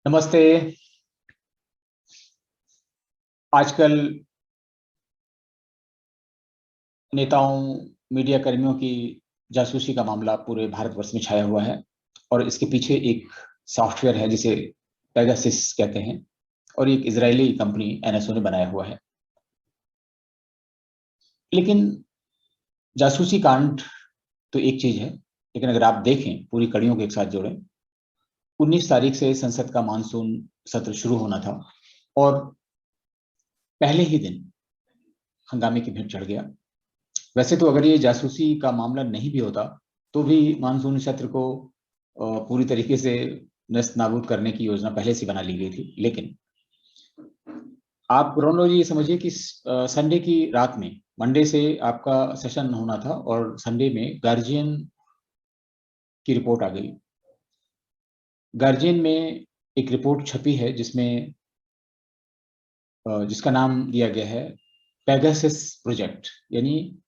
नमस्ते। आजकल नेताओं, मीडिया कर्मियों की जासूसी का मामला पूरे भारतवर्ष में छाया हुआ है और इसके पीछे एक सॉफ्टवेयर है जिसे पेगासस कहते हैं और एक इजरायली कंपनी एनएसओ ने बनाया हुआ है। लेकिन जासूसी कांड तो एक चीज है, लेकिन अगर आप देखें पूरी कड़ियों को एक साथ जोड़ें, 19 तारीख से संसद का मानसून सत्र शुरू होना था और पहले ही दिन हंगामे की भेंट चढ़ गया। वैसे तो अगर ये जासूसी का मामला नहीं भी होता तो भी मानसून सत्र को पूरी तरीके से नस्त नाबूद करने की योजना पहले से बना ली गई थी। लेकिन आप क्रोनोलॉजी ये समझिए कि संडे की रात में, मंडे से आपका सेशन होना था और संडे में गार्जियन की रिपोर्ट आ गई। गार्जियन में एक रिपोर्ट छपी है जिसमें जिसका नाम दिया गया है पेगासस प्रोजेक्ट, यानी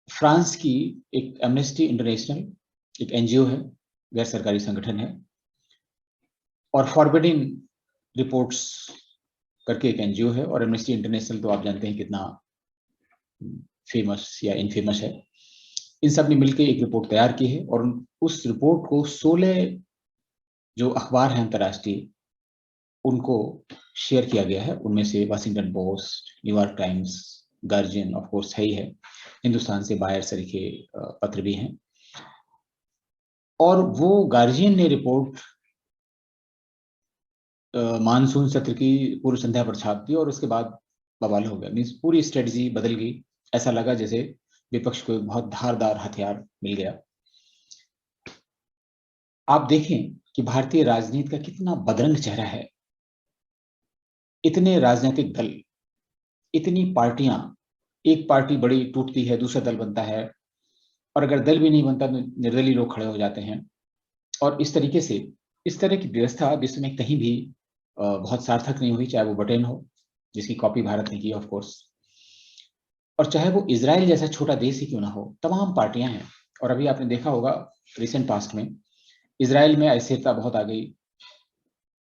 फ्रांस की एक एमनेस्टी इंटरनेशनल एक एनजीओ है, गैर सरकारी संगठन है, और फॉरबिडिंग रिपोर्ट्स करके एक एनजीओ है। और एमनेस्टी इंटरनेशनल तो आप जानते हैं कितना फेमस या इनफेमस है। इन सब ने मिलकर एक रिपोर्ट तैयार की है और उस रिपोर्ट को 16 जो अखबार हैं अंतर्राष्ट्रीय, उनको शेयर किया गया है। उनमें से Washington post, New York times, guardian of course है ही है, हिंदुस्तान से बाहर सरीखे पत्र भी हैं। और वो गार्जियन ने रिपोर्ट मानसून सत्र की पूर्व संध्या पर छाप दी और उसके बाद बवाल हो गया। मीन्स पूरी स्ट्रेटजी बदल गई। ऐसा लगा जैसे विपक्ष को एक बहुत धारदार हथियार मिल गया। आप देखें कि भारतीय राजनीति का कितना बदरंग चेहरा है। इतने राजनीतिक दल, इतनी पार्टियां, एक पार्टी बड़ी टूटती है, दूसरा दल बनता है, और अगर दल भी नहीं बनता तो निर्दलीय लोग खड़े हो जाते हैं। और इस तरीके से इस तरह की व्यवस्था विश्व में कहीं भी बहुत सार्थक नहीं हुई, चाहे वो ब्रिटेन हो जिसकी कॉपी भारत ने की ऑफ कोर्स, और चाहे वो इजराइल जैसा छोटा देश ही क्यों ना हो। तमाम पार्टियां हैं। और अभी आपने देखा होगा रिसेंट पास्ट में इजराइल में अस्थिरता बहुत आ गई।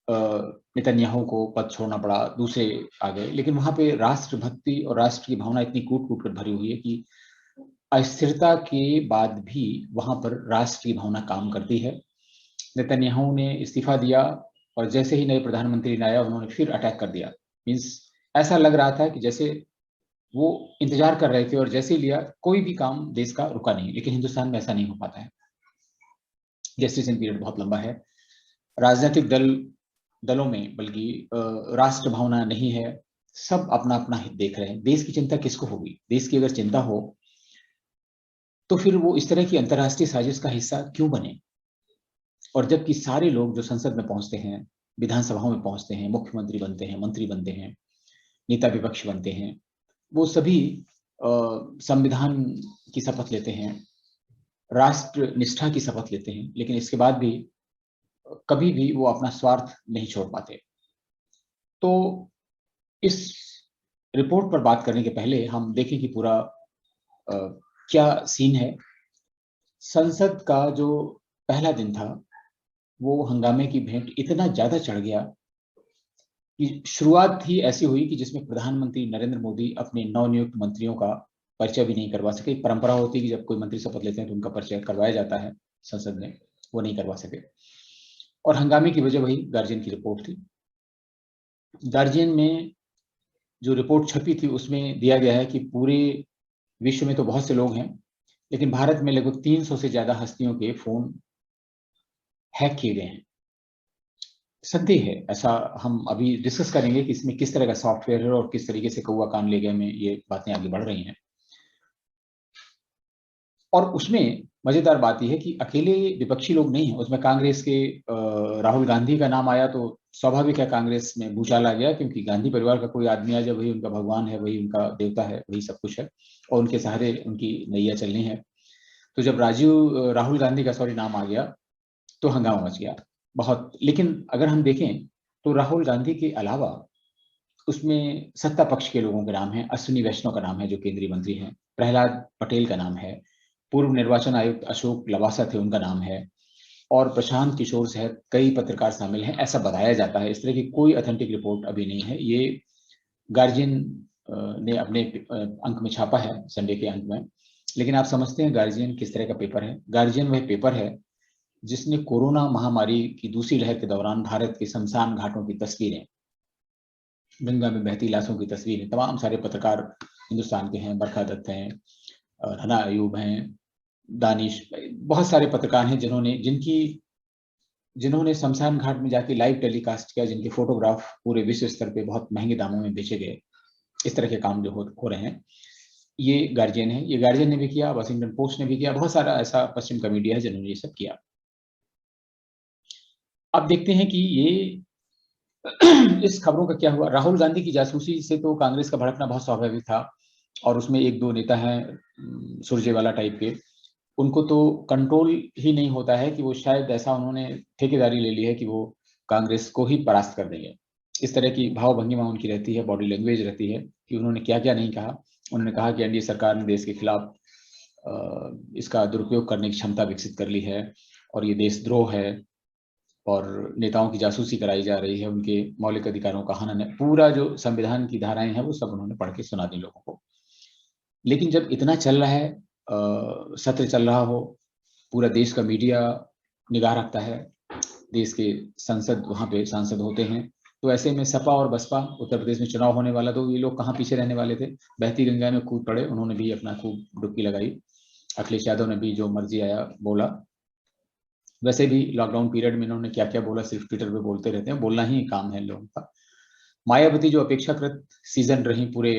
नेतन्याहू को पद छोड़ना पड़ा, दूसरे आ गए, लेकिन वहां पे राष्ट्रभक्ति और राष्ट्र की भावना इतनी कूट कूट कर भरी हुई है कि अस्थिरता के बाद भी वहां पर राष्ट्र की भावना काम करती है। नेतन्याहू ने इस्तीफा दिया और जैसे ही नए प्रधानमंत्री ने आया उन्होंने फिर अटैक कर दिया। मीन्स ऐसा लग रहा था कि जैसे वो इंतजार कर रहे थे और जैसे ही लिया कोई भी काम देश का रुका नहीं। लेकिन हिंदुस्तान में ऐसा नहीं हो पाता है। जेस्टिशन पीरियड बहुत लंबा है। राजनीतिक दलों में बल्कि राष्ट्र भावना नहीं है। सब अपना अपना हित देख रहे हैं। देश की चिंता किसको होगी? देश की अगर चिंता हो तो फिर वो इस तरह की अंतर्राष्ट्रीय साजिश का हिस्सा क्यों बने? और जबकि सारे लोग जो संसद में पहुंचते हैं, विधानसभाओं में पहुंचते हैं, मुख्यमंत्री बनते हैं, मंत्री बनते हैं, नेता विपक्ष बनते हैं, वो सभी संविधान की शपथ लेते हैं, राष्ट्र निष्ठा की शपथ लेते हैं, लेकिन इसके बाद भी कभी भी वो अपना स्वार्थ नहीं छोड़ पाते। तो इस रिपोर्ट पर बात करने के पहले हम देखें कि पूरा क्या सीन है। संसद का जो पहला दिन था वो हंगामे की भेंट इतना ज्यादा चढ़ गया कि शुरुआत ही ऐसी हुई कि जिसमें प्रधानमंत्री नरेंद्र मोदी अपने नवनियुक्त मंत्रियों का परिचय भी नहीं करवा सके। परंपरा होती है कि जब कोई मंत्री शपथ लेते हैं तो उनका परिचय करवाया जाता है संसद में, वो नहीं करवा सके। और हंगामे की वजह वही गार्जियन की रिपोर्ट थी। गार्जियन में जो रिपोर्ट छपी थी उसमें दिया गया है कि पूरे विश्व में तो बहुत से लोग हैं, लेकिन भारत में लगभग 300 से ज्यादा हस्तियों के फोन हैक किए गए हैं। संदेह है ऐसा। हम अभी डिस्कस करेंगे कि इसमें किस तरह का सॉफ्टवेयर है और किस तरीके से कौवा कान ले गए में ये बातें आगे बढ़ रही हैं। और उसमें मजेदार बात यह है कि अकेले विपक्षी लोग नहीं है उसमें। कांग्रेस के राहुल गांधी का नाम आया तो स्वाभाविक है कांग्रेस में भूचाल आ गया, क्योंकि गांधी परिवार का कोई आदमी आ जाए वही उनका भगवान है, वही उनका देवता है, वही सब कुछ है और उनके सहारे उनकी नैया चलनी है। तो जब राहुल गांधी का नाम आ गया तो हंगामा मच गया बहुत। लेकिन अगर हम देखें तो राहुल गांधी के अलावा उसमें सत्ता पक्ष के लोगों के नाम है। अश्विनी वैष्णव का नाम है जो केंद्रीय मंत्री हैं, प्रहलाद पटेल का नाम है, पूर्व निर्वाचन आयुक्त अशोक लवासा थे उनका नाम है, और प्रशांत किशोर सहित कई पत्रकार शामिल हैं, ऐसा बताया जाता है। इस तरह की कोई ऑथेंटिक रिपोर्ट अभी नहीं है। ये गार्जियन ने अपने अंक में छापा है, संडे के अंक में। लेकिन आप समझते हैं गार्जियन किस तरह का पेपर है? गार्जियन वह पेपर है जिसने कोरोना महामारी की दूसरी लहर के दौरान भारत के शमशान घाटों की तस्वीरें, गंगा में बहती लाशों की तस्वीरें, तमाम सारे पत्रकार हिंदुस्तान के हैं, बरखा दत्त हैं, हना अयूब हैं, दानिश, बहुत सारे पत्रकार हैं जिन्होंने शमशान घाट में जाके लाइव टेलीकास्ट किया, जिनके फोटोग्राफ पूरे विश्व स्तर पे बहुत महंगे दामों में बेचे गए। इस तरह के काम जो हो रहे हैं, ये गार्जियन है। ये गार्जियन ने भी किया, वाशिंगटन पोस्ट ने भी किया, बहुत सारा ऐसा पश्चिम का मीडिया है जिन्होंने ये सब किया। अब देखते हैं कि ये इस खबरों का क्या हुआ। राहुल गांधी की जासूसी से तो कांग्रेस का भड़कना बहुत स्वाभाविक था, और उसमें एक दो नेता हैं सुरजेवाला टाइप के, उनको तो कंट्रोल ही नहीं होता है कि वो शायद ऐसा उन्होंने ठेकेदारी ले ली है कि वो कांग्रेस को ही परास्त कर देंगे। इस तरह की भाव भंगिमा उनकी रहती है, बॉडी लैंग्वेज रहती है कि उन्होंने क्या क्या नहीं कहा। उन्होंने कहा कि एनडीए सरकार ने देश के खिलाफ इसका दुरुपयोग करने की क्षमता विकसित कर ली है, और ये देशद्रोह है, और नेताओं की जासूसी कराई जा रही है, उनके मौलिक अधिकारों का हनन है। पूरा जो संविधान की धाराएं हैं वो सब उन्होंने पढ़ के सुना दी लोगों को। लेकिन जब इतना चल रहा है, सत्र चल रहा हो, पूरा देश का मीडिया निगाह रखता है, देश के संसद, वहां पे सांसद होते हैं, तो ऐसे में सपा और बसपा, उत्तर प्रदेश में चुनाव होने वाला, तो ये लोग कहाँ पीछे रहने वाले थे? बहती गंगा में कूद पड़े, उन्होंने भी अपना खूब डुबकी लगाई। अखिलेश यादव ने भी जो मर्जी आया बोला। वैसे भी लॉकडाउन पीरियड में इन्होंने क्या क्या बोला सिर्फ ट्विटर पे बोलते रहते हैं, बोलना ही काम है लोगों का। मायावती जो अपेक्षाकृत सीजन रही पूरे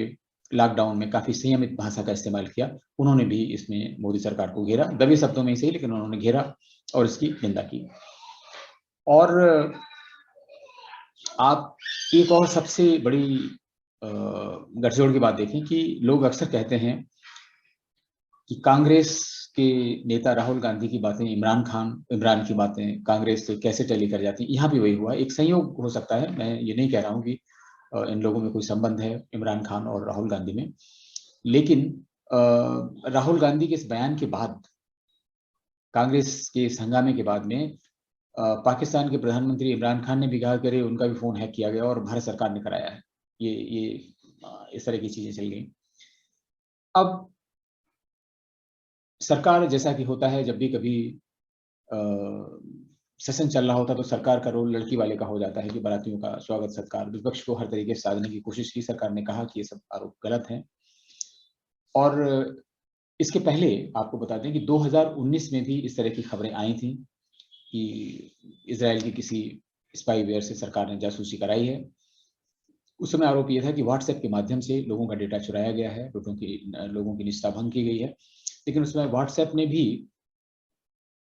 लॉकडाउन में, काफी संयमित भाषा का इस्तेमाल किया, उन्होंने भी इसमें मोदी सरकार को घेरा, दबे शब्दों में ही सही, लेकिन उन्होंने घेरा और इसकी निंदा की। और आप एक और सबसे बड़ी गठजोड़ की बात देखें कि लोग अक्सर कहते हैं कि कांग्रेस के नेता राहुल गांधी की बातें, इमरान की बातें कांग्रेस से कैसे टैली कर जाती हैं। यहाँ भी वही हुआ, एक संयोग हो सकता है, मैं ये नहीं कह रहा हूँ कि इन लोगों में कोई संबंध है इमरान खान और राहुल गांधी में, लेकिन राहुल गांधी के इस बयान के बाद, कांग्रेस के इस हंगामे के बाद में, पाकिस्तान के प्रधानमंत्री इमरान खान ने भी कहा कि अरे उनका भी फोन हैक किया गया और भारत सरकार ने कराया है। ये इस तरह की चीजें चल गई। अब सरकार, जैसा कि होता है जब भी कभी सेशन चल रहा होता तो सरकार का रोल लड़की वाले का हो जाता है कि बारातियों का स्वागत सत्कार, विपक्ष को हर तरीके से साधने की कोशिश की। सरकार ने कहा कि ये सब आरोप गलत हैं। और इसके पहले आपको बता दें कि 2019 में भी इस तरह की खबरें आई थी कि इजराइल की किसी स्पाईवेयर से सरकार ने जासूसी कराई है। उस समय आरोप यह था कि व्हाट्सएप के माध्यम से लोगों का डेटा चुराया गया है, लोगों की निजता भंग की गई है। लेकिन उसमें व्हाट्सएप ने भी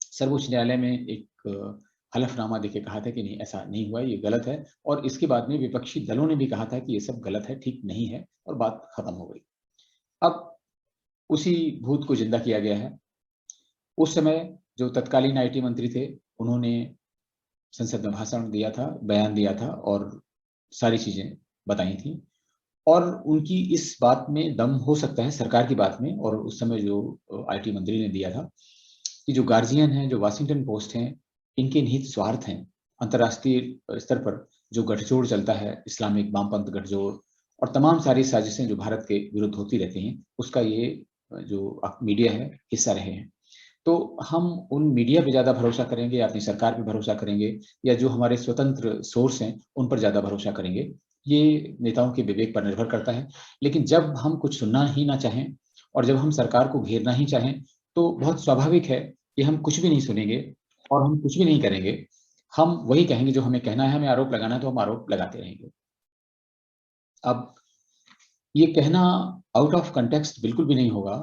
सर्वोच्च न्यायालय में एक हलफनामा देके कहा था कि नहीं, ऐसा नहीं हुआ, ये गलत है। और इसके बाद में विपक्षी दलों ने भी कहा था कि ये सब गलत है, ठीक नहीं है, और बात खत्म हो गई। अब उसी भूत को जिंदा किया गया है। उस समय जो तत्कालीन आईटी मंत्री थे, उन्होंने संसद में भाषण दिया था, बयान दिया था, और सारी चीजें बताई थी। और उनकी इस बात में दम हो सकता है, सरकार की बात में, और उस समय जो आईटी मंत्री ने दिया था कि जो गार्जियन हैं, जो वाशिंगटन पोस्ट हैं, इनके निहित स्वार्थ हैं। अंतर्राष्ट्रीय स्तर पर जो गठजोड़ चलता है, इस्लामिक वामपंथ गठजोड़, और तमाम सारी साजिशें जो भारत के विरुद्ध होती रहती हैं, उसका ये जो मीडिया है हिस्सा रहे हैं। तो हम उन मीडिया पे ज्यादा भरोसा करेंगे, या अपनी सरकार पे भरोसा करेंगे, या जो हमारे स्वतंत्र सोर्स हैं उन पर ज्यादा भरोसा करेंगे, ये नेताओं के विवेक पर निर्भर करता है। लेकिन जब हम कुछ सुनना ही ना चाहें, और जब हम सरकार को घेरना ही चाहें, तो बहुत स्वाभाविक है कि हम कुछ भी नहीं सुनेंगे और हम कुछ भी नहीं करेंगे। हम वही कहेंगे जो हमें कहना है, हमें आरोप लगाना है तो हम आरोप लगाते रहेंगे। अब ये कहना आउट ऑफ कंटेक्स्ट बिल्कुल भी नहीं होगा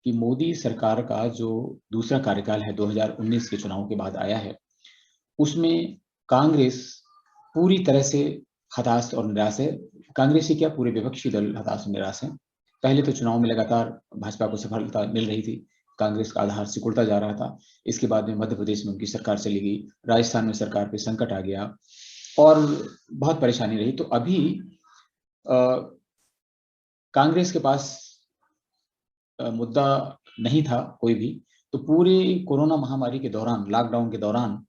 कि मोदी सरकार का जो दूसरा कार्यकाल है 2019 के चुनाव के बाद आया है, उसमें कांग्रेस पूरी तरह से हताश और निराश है। कांग्रेस ही क्या, पूरे विपक्षी दल हताश और निराश हैं। पहले तो चुनाव में लगातार भाजपा को सफलता मिल रही थी, कांग्रेस का आधार सिकुड़ता जा रहा था। इसके बाद में मध्य प्रदेश में उनकी सरकार चली गई, राजस्थान में सरकार पे संकट आ गया, और बहुत परेशानी रही। तो अभी कांग्रेस के पास मुद्दा नहीं था कोई भी। तो पूरे कोरोना महामारी के दौरान, लॉकडाउन के दौरान,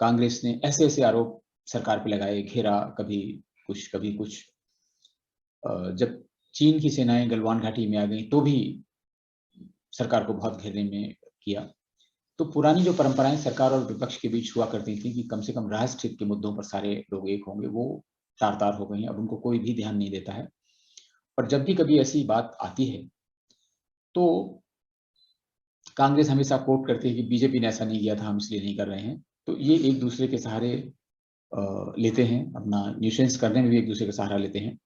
कांग्रेस ने ऐसे ऐसे आरोप सरकार पे लगाए, घेरा, कभी कुछ कभी कुछ। जब चीन की सेनाएं गलवान घाटी में आ गई तो भी सरकार को बहुत घेरने में किया। तो पुरानी जो परंपराएं सरकार और विपक्ष के बीच हुआ करती थी कि कम से कम राष्ट्र हित के मुद्दों पर सारे लोग एक होंगे, वो तार तार हो गई हैं। अब उनको कोई भी ध्यान नहीं देता है। और जब भी कभी ऐसी बात आती है तो कांग्रेस हमेशा कोट करती है कि बीजेपी ने ऐसा नहीं किया था, हम इसलिए नहीं कर रहे हैं। तो ये एक दूसरे के सहारे लेते हैं, अपना न्यूसेंस करने में भी एक दूसरे का सहारा लेते हैं।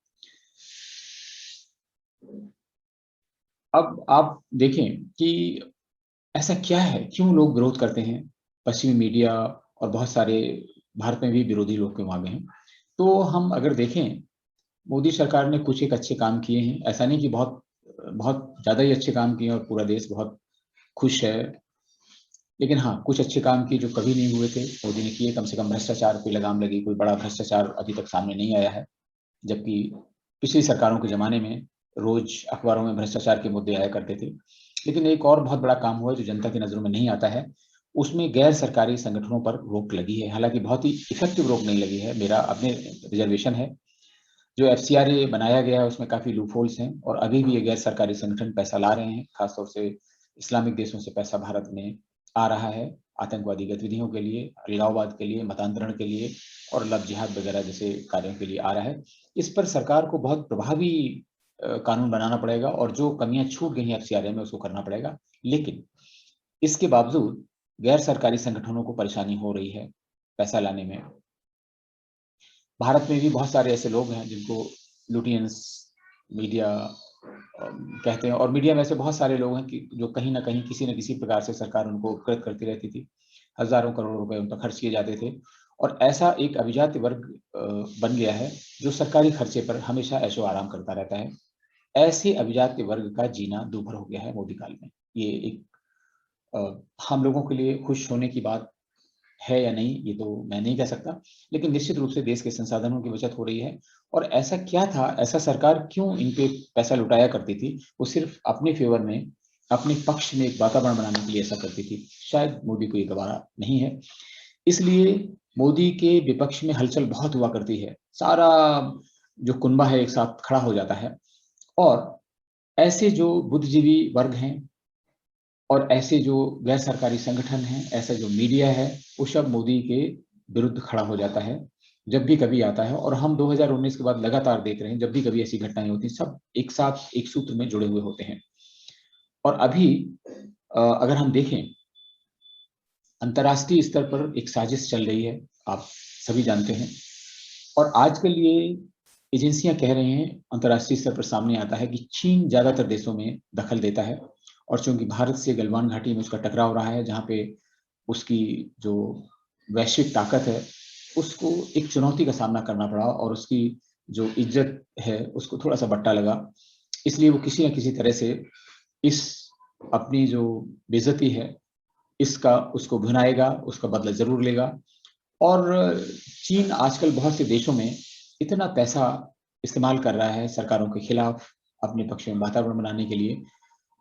अब आप देखें कि ऐसा क्या है, क्यों लोग विरोध करते हैं। पश्चिमी मीडिया और बहुत सारे भारत में भी विरोधी लोग क्यों आ गए हैं। तो हम अगर देखें, मोदी सरकार ने कुछ एक अच्छे काम किए हैं। ऐसा नहीं कि बहुत बहुत ज्यादा ही अच्छे काम किए और पूरा देश बहुत खुश है, लेकिन हाँ, कुछ अच्छे काम किए जो कभी नहीं हुए थे, मोदी ने किए। कम से कम भ्रष्टाचार पे लगाम लगी, कोई बड़ा भ्रष्टाचार अभी तक सामने नहीं आया है, जबकि पिछली सरकारों के जमाने में रोज अखबारों में भ्रष्टाचार के मुद्दे आया करते थे। लेकिन एक और बहुत बड़ा काम हुआ जो जनता की नजरों में नहीं आता है, उसमें गैर सरकारी संगठनों पर रोक लगी है। हालांकि बहुत ही इफेक्टिव रोक नहीं लगी है, मेरा अपने रिजर्वेशन है। जो FCRA बनाया गया है उसमें काफी लूपहोल्स हैं और अभी भी ये गैर सरकारी संगठन पैसा ला रहे हैं। खासतौर से इस्लामिक देशों से पैसा भारत में आ रहा है, आतंकवादी गतिविधियों के लिए, अलगाववाद के लिए, मतांतरण के लिए और लव जिहाद वगैरह जैसे कार्यों के लिए आ रहा है। इस पर सरकार को बहुत प्रभावी कानून बनाना पड़ेगा और जो कमियां छूट गई हैं FCRA में उसको करना पड़ेगा। लेकिन इसके बावजूद गैर सरकारी संगठनों को परेशानी हो रही है पैसा लाने में। भारत में भी बहुत सारे ऐसे लोग हैं जिनको लुटियंस मीडिया कहते हैं, और मीडिया में ऐसे बहुत सारे लोग हैं कि जो कहीं ना कहीं किसी न किसी प्रकार से सरकार उनको उपकृत करती रहती थी। हजारों करोड़ रुपए उन पर खर्च किए जाते थे और ऐसा एक अभिजात वर्ग बन गया है जो सरकारी खर्चे पर हमेशा ऐशो आराम करता रहता है। ऐसे अभिजात वर्ग का जीना दूभर हो गया है मोदी काल में। ये एक हम लोगों के लिए खुश होने की बात है या नहीं, ये तो मैं नहीं कह सकता, लेकिन निश्चित रूप से देश के संसाधनों की बचत हो रही है। और ऐसा क्या था, ऐसा सरकार क्यों इन पे पैसा लुटाया करती थी? वो सिर्फ अपने फेवर में, अपने पक्ष में एक वातावरण बनाने के लिए ऐसा करती थी। शायद मोदी को ये गवारा नहीं है, इसलिए मोदी के विपक्ष में हलचल बहुत हुआ करती है। सारा जो कुनबा है एक साथ खड़ा हो जाता है और ऐसे जो बुद्धिजीवी वर्ग हैं और ऐसे जो गैर सरकारी संगठन हैं, ऐसा जो मीडिया है, वो सब मोदी के विरुद्ध खड़ा हो जाता है जब भी कभी आता है। और हम 2019 के बाद लगातार देख रहे हैं, जब भी कभी ऐसी घटनाएं होती हैं, सब एक साथ एक सूत्र में जुड़े हुए होते हैं। और अभी अगर हम देखें, अंतर्राष्ट्रीय स्तर पर एक साजिश चल रही है, आप सभी जानते हैं। और आजकल ये एजेंसियां कह रही हैं, अंतर्राष्ट्रीय स्तर पर सामने आता है कि चीन ज्यादातर देशों में दखल देता है। और चूंकि भारत से गलवान घाटी में उसका टकराव रहा है, जहां पे उसकी जो वैश्विक ताकत है उसको एक चुनौती का सामना करना पड़ा और उसकी जो इज्जत है उसको थोड़ा सा बट्टा लगा। इसलिए वो किसी न किसी तरह से इस अपनी जो बेइज्जती है इसका उसको भुनाएगा, उसका बदला जरूर लेगा। और चीन आजकल बहुत से देशों में इतना पैसा इस्तेमाल कर रहा है सरकारों के खिलाफ अपने पक्ष में वातावरण बनाने के लिए।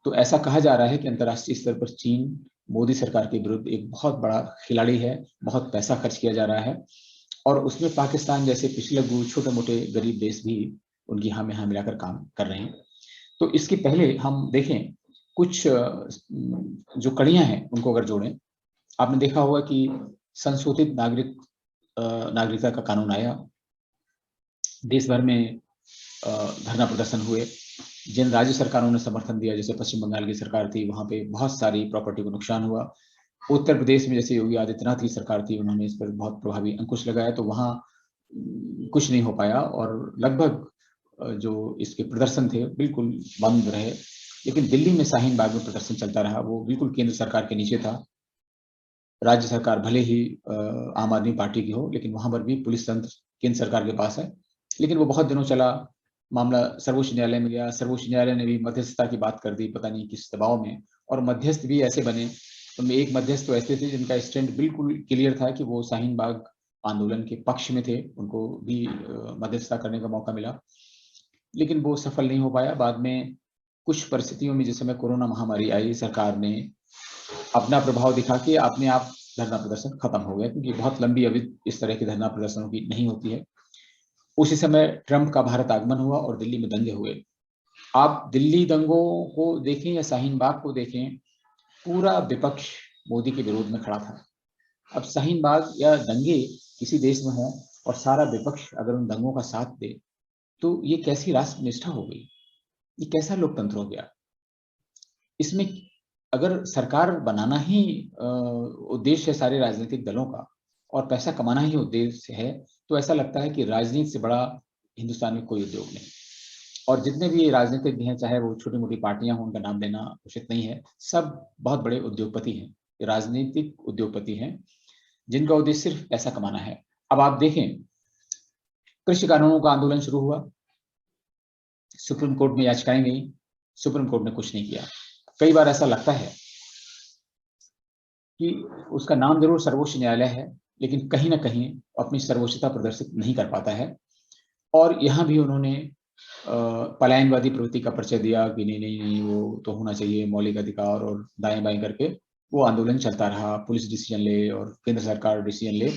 तो ऐसा कहा जा रहा है कि अंतर्राष्ट्रीय स्तर पर चीन मोदी सरकार के विरुद्ध एक बहुत बड़ा खिलाड़ी है, बहुत पैसा खर्च किया जा रहा है। और उसमें पाकिस्तान जैसे पिछले छोटे मोटे गरीब देश भी उनकी हाँ में हाँ मिलाकर काम कर रहे हैं। तो इसके पहले हम देखें, कुछ जो कड़ियां हैं उनको अगर जोड़ें, आपने देखा होगा कि संशोधित नागरिकता का कानून आया, देश भर में धरना प्रदर्शन हुए। जिन राज्य सरकारों ने समर्थन दिया, जैसे पश्चिम बंगाल की सरकार थी, वहां पे बहुत सारी प्रॉपर्टी को नुकसान हुआ। उत्तर प्रदेश में जैसे योगी आदित्यनाथ की सरकार थी, उन्होंने इस पर बहुत प्रभावी अंकुश लगाया, तो वहां कुछ नहीं हो पाया और लगभग जो इसके प्रदर्शन थे बिल्कुल बंद रहे। लेकिन दिल्ली में शाहीन बाग में प्रदर्शन चलता रहा, वो बिल्कुल केंद्र सरकार के नीचे था। राज्य सरकार भले ही आम आदमी पार्टी की हो, लेकिन वहां पर भी पुलिस तंत्र केंद्र सरकार के पास है। लेकिन वो बहुत दिनों चला, मामला सर्वोच्च न्यायालय में गया, सर्वोच्च न्यायालय ने भी मध्यस्थता की बात कर दी, पता नहीं किस दबाव में। और मध्यस्थ भी ऐसे बने, तो एक मध्यस्थ तो ऐसे थे जिनका स्टैंड बिल्कुल क्लियर था कि वो शाहीन बाग आंदोलन के पक्ष में थे, उनको भी मध्यस्थता करने का मौका मिला, लेकिन वो सफल नहीं हो पाया। बाद में कुछ परिस्थितियों में, जिस समय कोरोना महामारी आई, सरकार ने अपना प्रभाव दिखा के अपने आप धरना प्रदर्शन खत्म हो गया, क्योंकि बहुत लंबी अवधि इस तरह के धरना प्रदर्शनों की नहीं होती है। उसी समय ट्रंप का भारत आगमन हुआ और दिल्ली में दंगे हुए। आप दिल्ली दंगों को देखें या शाहीन बाग को देखें, पूरा विपक्ष मोदी के विरोध में खड़ा था। अब शाहीन बाग या दंगे किसी देश में हों और सारा विपक्ष अगर उन दंगों का साथ दे, तो ये कैसी राष्ट्र निष्ठा हो गई, ये कैसा लोकतंत्र हो गया। इसमें अगर सरकार बनाना ही उद्देश्य है सारे राजनीतिक दलों का, और पैसा कमाना ही उद्देश्य है, तो ऐसा लगता है कि राजनीति से बड़ा हिंदुस्तान में कोई उद्योग नहीं। और जितने भी राजनीतिक हैं, चाहे वो छोटी मोटी पार्टियां हों, उनका नाम लेना उचित नहीं है, सब बहुत बड़े उद्योगपति हैं, राजनीतिक उद्योगपति हैं, जिनका उद्देश्य सिर्फ पैसा कमाना है। अब आप देखें, कृषि कानूनों का आंदोलन शुरू हुआ, सुप्रीम कोर्ट में याचिकाएं गई, सुप्रीम कोर्ट ने कुछ नहीं किया। कई बार ऐसा लगता है कि उसका नाम जरूर सर्वोच्च न्यायालय है, लेकिन कहीं ना कहीं अपनी सर्वोच्चता प्रदर्शित नहीं कर पाता है। और यहाँ भी उन्होंने पलायनवादी प्रवृत्ति का परिचय दिया कि नहीं नहीं नहीं, वो तो होना चाहिए मौलिक अधिकार, और दाएं बाएं करके वो आंदोलन चलता रहा। पुलिस डिसीजन ले और केंद्र सरकार डिसीजन ले,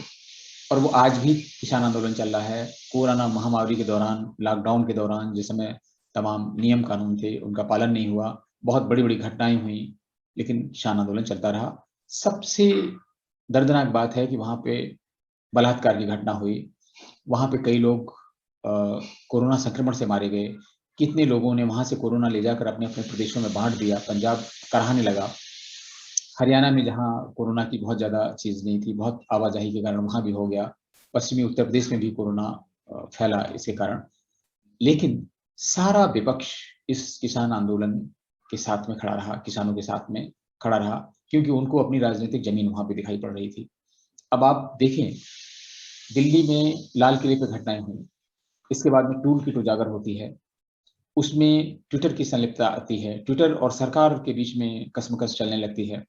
और वो आज भी किसान आंदोलन चल रहा है। कोरोना महामारी के दौरान, लॉकडाउन के दौरान, जिस समय तमाम नियम कानून थे उनका पालन नहीं हुआ, बहुत बड़ी बड़ी घटनाएं हुई, लेकिन किसान आंदोलन चलता रहा। सबसे दर्दनाक बात है कि वहां पे बलात्कार की घटना हुई, वहां पे कई लोग कोरोना संक्रमण से मारे गए। कितने लोगों ने वहां से कोरोना ले जाकर अपने अपने प्रदेशों में बांट दिया। पंजाब कराहने लगा, हरियाणा में जहां कोरोना की बहुत ज्यादा चीज नहीं थी, बहुत आवाजाही के कारण वहां भी हो गया। पश्चिमी उत्तर प्रदेश में भी कोरोना फैला इसके कारण। लेकिन सारा विपक्ष इस किसान आंदोलन के साथ में खड़ा रहा, किसानों के साथ में खड़ा रहा, क्योंकि उनको अपनी राजनीतिक जमीन वहां पे दिखाई पड़ रही थी। अब आप देखें, दिल्ली में लाल किले पर घटनाएं हुई, इसके बाद में टूल किट उजागर होती है, उसमें ट्विटर की संलिप्तता आती है, ट्विटर और सरकार के बीच में कसमकस चलने लगती है।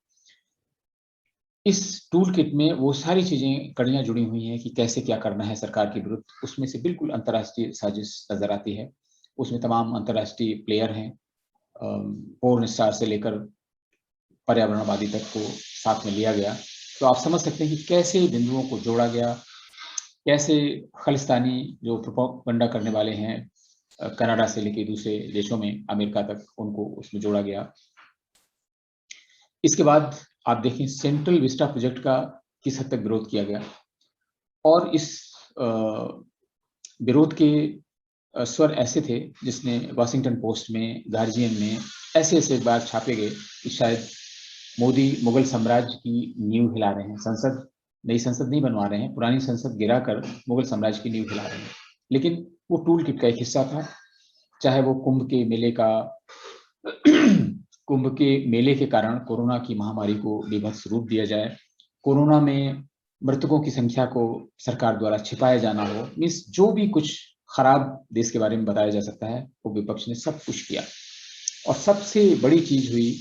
इस टूल किट में वो सारी चीजें, कड़ियां जुड़ी हुई हैं कि कैसे क्या करना है सरकार के विरुद्ध। उसमें से बिल्कुल अंतर्राष्ट्रीय साजिश नजर आती है। उसमें तमाम अंतर्राष्ट्रीय प्लेयर हैं, पोर्न स्टार से लेकर पर्यावरणवादी तक को साथ में लिया गया। तो आप समझ सकते हैं कि कैसे बिंदुओं को जोड़ा गया, कैसे खालिस्तानी जो प्रोपेगेंडा करने वाले हैं कनाडा से लेकर दूसरे देशों में, अमेरिका तक, उनको उसमें जोड़ा गया। इसके बाद आप देखें, सेंट्रल विस्टा प्रोजेक्ट का किस हद तक विरोध किया गया, और इस विरोध के स्वर ऐसे थे जिसने वाशिंगटन पोस्ट में, गार्जियन में ऐसे ऐसे बार छापे गए कि शायद मोदी मुगल साम्राज्य की नींव हिला रहे हैं। संसद, नई संसद नहीं बनवा रहे हैं, पुरानी संसद गिराकर मुगल साम्राज्य की नींव हिला रहे हैं। लेकिन वो टूल किट का एक हिस्सा था। चाहे वो कुंभ के मेले का कुंभ के मेले के कारण कोरोना की महामारी को बेभत्स रूप दिया जाए, कोरोना में मृतकों की संख्या को सरकार द्वारा छिपाया जाना हो, मीन्स जो भी कुछ खराब देश के बारे में बताया जा सकता है, वो विपक्ष ने सब कुछ किया। और सबसे बड़ी चीज हुई,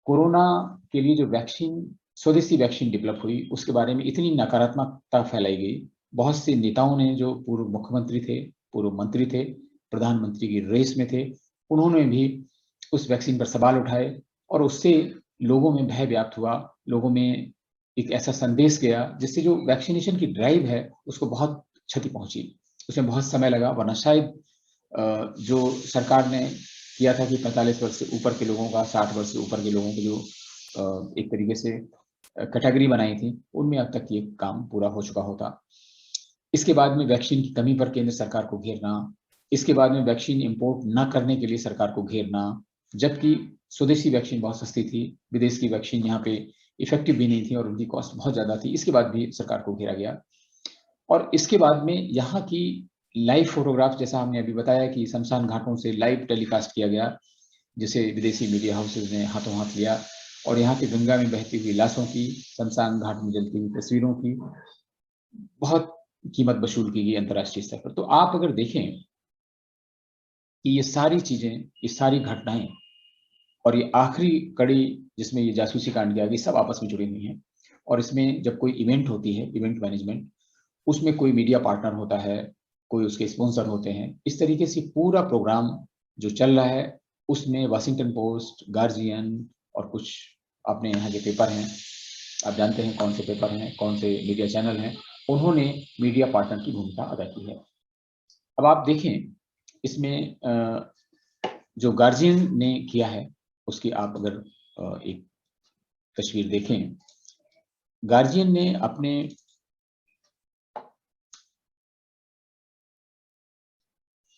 कोरोना के लिए जो वैक्सीन, स्वदेशी वैक्सीन डेवलप हुई, उसके बारे में इतनी नकारात्मकता फैलाई गई। बहुत से नेताओं ने, जो पूर्व मुख्यमंत्री थे, पूर्व मंत्री थे, प्रधानमंत्री की रेस में थे, उन्होंने भी उस वैक्सीन पर सवाल उठाए, और उससे लोगों में भय व्याप्त हुआ, लोगों में एक ऐसा संदेश गया जिससे जो वैक्सीनेशन की ड्राइव है उसको बहुत क्षति पहुंची। उसमें बहुत समय लगा, वरना शायद जो सरकार ने किया था कि 45 वर्ष से ऊपर के लोगों का, 60 वर्ष से ऊपर के लोगों की जो एक तरीके से कैटेगरी बनाई थी, उनमें अब तक ये काम पूरा हो चुका होता। इसके बाद में वैक्सीन की कमी पर केंद्र सरकार को घेरना, इसके बाद में वैक्सीन इंपोर्ट न करने के लिए सरकार को घेरना, जबकि स्वदेशी वैक्सीन बहुत सस्ती थी, विदेश की वैक्सीन यहाँ पे इफेक्टिव भी नहीं थी और उनकी कॉस्ट बहुत ज्यादा थी। इसके बाद भी सरकार को घेरा गया। और इसके बाद में यहाँ की लाइव फोटोग्राफ, जैसा हमने अभी बताया कि शमशान घाटों से लाइव टेलीकास्ट किया गया, जिसे विदेशी मीडिया हाउसेज ने हाथों हाथ लिया, और यहाँ की गंगा में बहती हुई लाशों की, शमशान घाट में जलती हुई तस्वीरों की बहुत कीमत वसूल की गई अंतर्राष्ट्रीय स्तर पर। तो आप अगर देखें कि ये सारी चीजें, ये सारी घटनाएं और ये आखिरी कड़ी जिसमें ये जासूसी कांड किया गया, सब आपस में जुड़ी हुई हैं। और इसमें जब कोई इवेंट होती है, इवेंट मैनेजमेंट, उसमें कोई मीडिया पार्टनर होता है, कोई उसके स्पॉन्सर होते हैं। इस तरीके से पूरा प्रोग्राम जो चल रहा है, उसमें वाशिंगटन पोस्ट, गार्जियन और कुछ अपने यहाँ के पेपर हैं, आप जानते हैं कौन से पेपर हैं, कौन से मीडिया चैनल हैं, उन्होंने मीडिया पार्टनर की भूमिका अदा की है। अब आप देखें इसमें जो गार्जियन ने किया है उसकी आप अगर एक तस्वीर देखें, गार्जियन ने अपने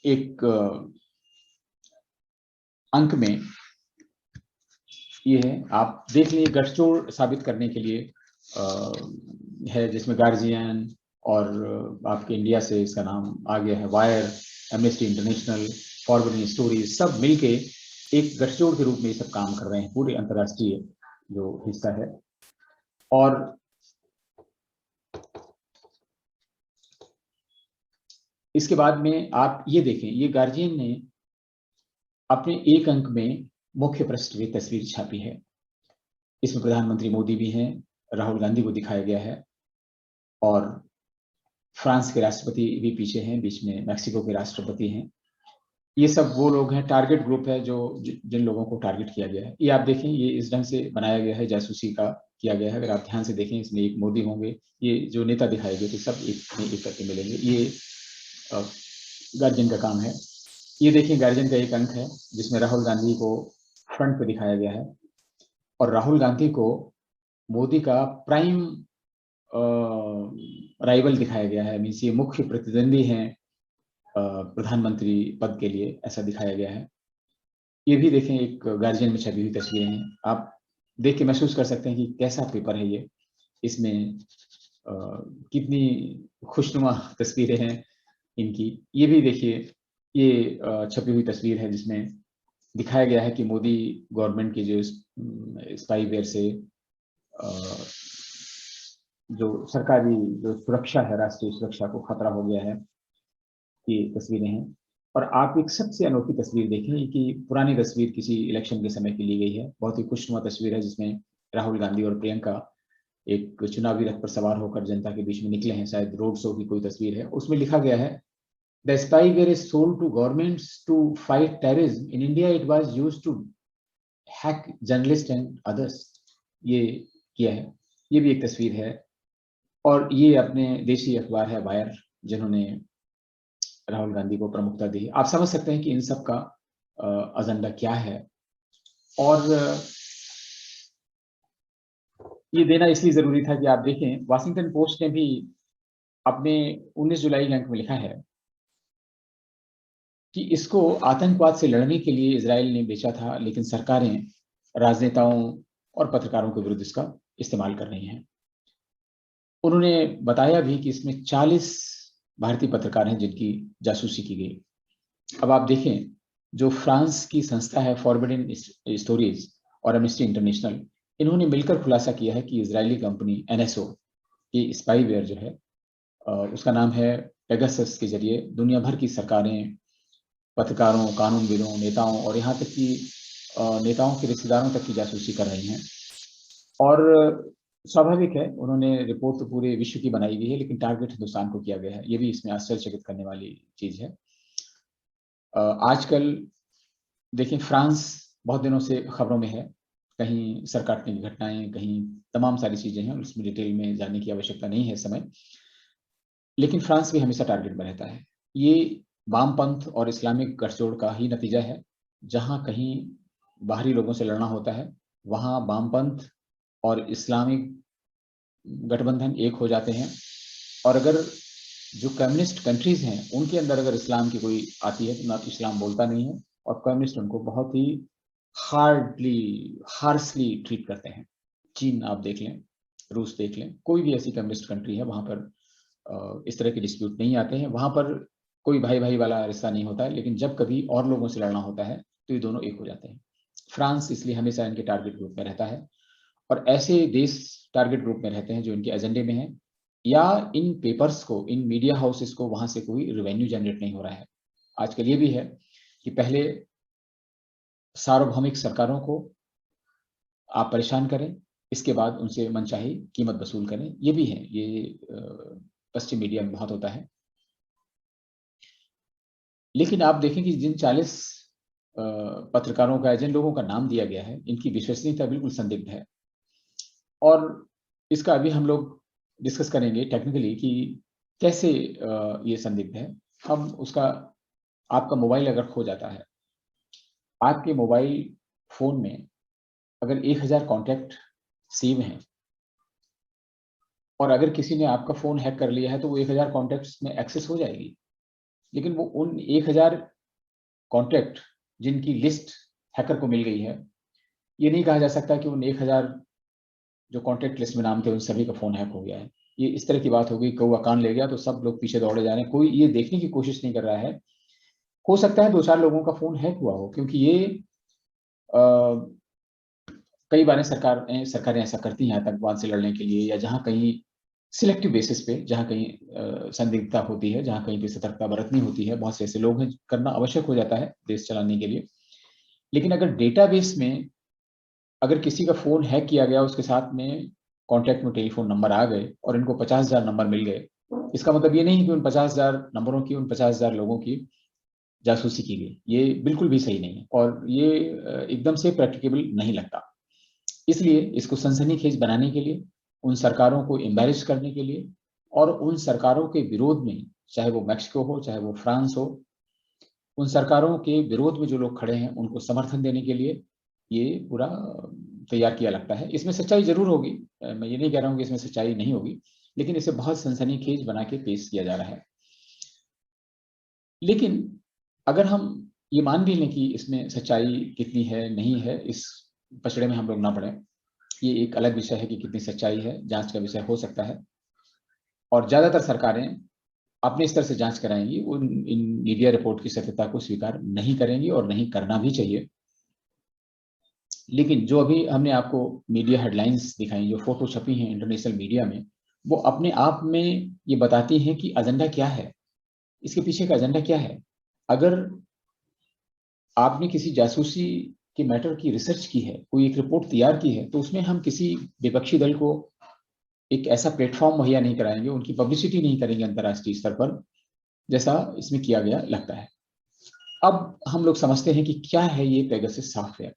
एक अंक में ये है, आप देख लीजिए, गठजोड़ साबित करने के लिए है, जिसमें गार्जियन और आपके इंडिया से इसका नाम आ गया है, wire, amnesty international, forwarding stories, सब मिलके एक गठजोड़ के रूप में ये सब काम कर रहे हैं, पूरे अंतर्राष्ट्रीय जो हिस्सा है। और इसके बाद में आप ये देखें, ये गार्जियन ने अपने एक अंक में मुख्य पृष्ठ में तस्वीर छापी है। इसमें प्रधानमंत्री मोदी भी हैं, राहुल गांधी को दिखाया गया है, और फ्रांस के राष्ट्रपति भी पीछे हैं, बीच में मैक्सिको के राष्ट्रपति हैं। ये सब वो लोग हैं, टारगेट ग्रुप है जो जिन लोगों को टारगेट किया गया है। ये आप देखें, ये इस ढंग से बनाया गया है, जासूसी का किया गया है। अगर आप ध्यान से देखें, इसमें एक मोदी होंगे, ये जो नेता दिखाए गए थे सब एक करके मिलेंगे। ये गार्जियन का काम है। ये देखिए, गार्जियन का एक अंक है जिसमें राहुल गांधी को फ्रंट पे दिखाया गया है, और राहुल गांधी को मोदी का प्राइम राइवल दिखाया गया है, मीन्स ये मुख्य प्रतिद्वंदी हैं प्रधानमंत्री पद के लिए, ऐसा दिखाया गया है। ये भी देखें, एक गार्जियन में छपी हुई तस्वीरें हैं। आप देख के महसूस कर सकते हैं कि कैसा पेपर है ये। इसमें कितनी खुशनुमा तस्वीरें हैं इनकी। ये भी देखिए, ये छपी हुई तस्वीर है जिसमें दिखाया गया है कि मोदी गवर्नमेंट की जो स्पाईवेयर से जो सरकारी जो सुरक्षा है, राष्ट्रीय सुरक्षा को खतरा हो गया है, ये तस्वीरें हैं। और आप एक सबसे अनोखी तस्वीर देखें कि पुरानी तस्वीर किसी इलेक्शन के समय की ली गई है, बहुत ही खुशनुमा तस्वीर है जिसमें राहुल गांधी और प्रियंका एक चुनावी रथ पर सवार होकर जनता के बीच में निकले हैं, शायद रोड शो की कोई तस्वीर है। उसमें लिखा गया है, the spyware is sold to governments to fight terrorism, in India it was used to hack journalist and others. ये किया है। ये भी एक तस्वीर है। और ये अपने देशी अखबार है वायर, जिन्होंने राहुल गांधी को प्रमुखता दी। आप समझ सकते हैं कि इन सब का एजेंडा क्या है। और ये देना इसलिए जरूरी था कि आप देखें, वाशिंगटन पोस्ट ने भी अपने 19 जुलाई के अंक में लिखा है कि इसको आतंकवाद से लड़ने के लिए इजराइल ने बेचा था, लेकिन सरकारें राजनेताओं और पत्रकारों के विरुद्ध इसका इस्तेमाल कर रही हैं। उन्होंने बताया भी कि इसमें 40 भारतीय पत्रकार हैं जिनकी जासूसी की गई। अब आप देखें, जो फ्रांस की संस्था है फॉरवर्डिंग स्टोरीज और एमनेस्टी इंटरनेशनल, इन्होंने मिलकर खुलासा किया है कि इजरायली कंपनी एनएसओ की स्पाईवेयर जो है, उसका नाम है पेगासस, के जरिए दुनिया भर की सरकारें, पत्रकारों, कानूनविदों, नेताओं और यहाँ तक कि नेताओं के रिश्तेदारों तक की जासूसी कर रही हैं। और स्वाभाविक है, उन्होंने रिपोर्ट तो पूरे विश्व की बनाई गई है, लेकिन टारगेट हिंदुस्तान को किया गया है। ये भी इसमें आश्चर्यचकित करने वाली चीज है। आजकल देखें, फ्रांस बहुत दिनों से खबरों में है, कहीं सर काटने की घटनाएं, कहीं तमाम सारी चीजें हैं, उसमें डिटेल में जाने की आवश्यकता नहीं है इस समय। लेकिन फ्रांस भी हमेशा टारगेट में रहता है। ये वामपंथ और इस्लामिक गठजोड़ का ही नतीजा है। जहां कहीं बाहरी लोगों से लड़ना होता है, वहां वामपंथ और इस्लामिक गठबंधन एक हो जाते हैं। और अगर जो कम्युनिस्ट कंट्रीज हैं, उनके अंदर अगर इस्लाम की कोई आती है तो ना इस्लाम बोलता नहीं है, और कम्युनिस्ट उनको बहुत ही हार्सली ट्रीट करते हैं। चीन आप देख लें, रूस देख लें, कोई भी ऐसी कम्युनिस्ट कंट्री है, वहां पर इस तरह के डिस्प्यूट नहीं आते हैं। वहां पर कोई भाई भाई वाला रिश्ता नहीं होता है। लेकिन जब कभी और लोगों से लड़ना होता है तो ये दोनों एक हो जाते हैं। फ्रांस इसलिए हमेशा इनके टारगेट ग्रुप में रहता है, और ऐसे देश टारगेट ग्रुप में रहते हैं जो इनके एजेंडे में है, या इन पेपर्स को, इन मीडिया हाउसेस को, वहां से कोई रेवेन्यू जनरेट नहीं हो रहा है। आजकल ये भी है कि पहले सार्वभौमिक सरकारों को आप परेशान करें, इसके बाद उनसे मनचाही कीमत वसूल करें। ये भी है, ये पश्चिम मीडिया में बहुत होता है। लेकिन आप देखें कि जिन 40 पत्रकारों का, जिन लोगों का नाम दिया गया है, इनकी विश्वसनीयता बिल्कुल संदिग्ध है। और इसका अभी हम लोग डिस्कस करेंगे टेक्निकली कि कैसे ये संदिग्ध है। हम उसका, आपका मोबाइल अगर खो जाता है, आपके मोबाइल फोन में अगर 1000 कॉन्टैक्ट सेव हैं और अगर किसी ने आपका फोन हैक कर लिया है तो वो 1000 कॉन्टैक्ट्स में एक्सेस हो जाएगी, लेकिन वो उन 1000 कॉन्टैक्ट जिनकी लिस्ट हैकर को मिल गई है, ये नहीं कहा जा सकता कि उन 1000 जो कॉन्टैक्ट लिस्ट में नाम थे उन सभी का फोन हैक हो गया है। ये इस तरह की बात होगी, कौवा कान ले गया तो सब लोग पीछे दौड़े जा रहे हैं, कोई ये देखने की कोशिश नहीं कर रहा है। हो सकता है 2-4 लोगों का फोन हैक हुआ हो, क्योंकि ये कई बार सरकारें ऐसा करती हैं आतंकवाद से लड़ने के लिए, या जहां कहीं सिलेक्टिव बेसिस पे, जहां कहीं संदिग्धता होती है, जहां कहीं पे सतर्कता बरतनी होती है, बहुत से ऐसे लोग हैं, करना आवश्यक हो जाता है देश चलाने के लिए। लेकिन अगर डेटाबेस में अगर किसी का फोन हैक किया गया, उसके साथ में कॉन्टैक्ट में टेलीफोन नंबर आ गए और इनको 50,000 नंबर मिल गए, इसका मतलब ये नहीं कि उन 50,000 नंबरों की, उन 50,000 लोगों की जासूसी की गई। ये बिल्कुल भी सही नहीं है और ये एकदम से प्रैक्टिकेबल नहीं लगता। इसलिए इसको सनसनीखेज बनाने के लिए, उन सरकारों को एम्बैरेज करने के लिए और उन सरकारों के विरोध में, चाहे वो मैक्सिको हो, चाहे वो फ्रांस हो, उन सरकारों के विरोध में जो लोग खड़े हैं उनको समर्थन देने के लिए ये पूरा तैयार किया लगता है। इसमें सच्चाई जरूर होगी, मैं ये नहीं कह रहा हूँ कि इसमें सच्चाई नहीं होगी, लेकिन इसे बहुत सनसनीखेज बना के पेश किया जा रहा है। लेकिन अगर हम ये मान भी लें कि इसमें सच्चाई कितनी है नहीं है, इस पचड़े में हम लोग ना पड़े, ये एक अलग विषय है कि कितनी सच्चाई है, जांच का विषय हो सकता है। और ज्यादातर सरकारें अपने स्तर से जांच कराएंगी, उन इन मीडिया रिपोर्ट की सत्यता को स्वीकार नहीं करेंगी और नहीं करना भी चाहिए। लेकिन जो अभी हमने आपको मीडिया हेडलाइंस दिखाई, जो फोटो छपी हैं इंटरनेशनल मीडिया में, वो अपने आप में ये बताती हैं कि एजेंडा क्या है, इसके पीछे का एजेंडा क्या है। अगर आपने किसी जासूसी के मैटर की रिसर्च की है, कोई एक रिपोर्ट तैयार की है, तो उसमें हम किसी विपक्षी दल को एक ऐसा प्लेटफॉर्म मुहैया नहीं कराएंगे, उनकी पब्लिसिटी नहीं करेंगे अंतर्राष्ट्रीय स्तर पर, जैसा इसमें किया गया लगता है। अब हम लोग समझते हैं कि क्या है ये Pegasus software.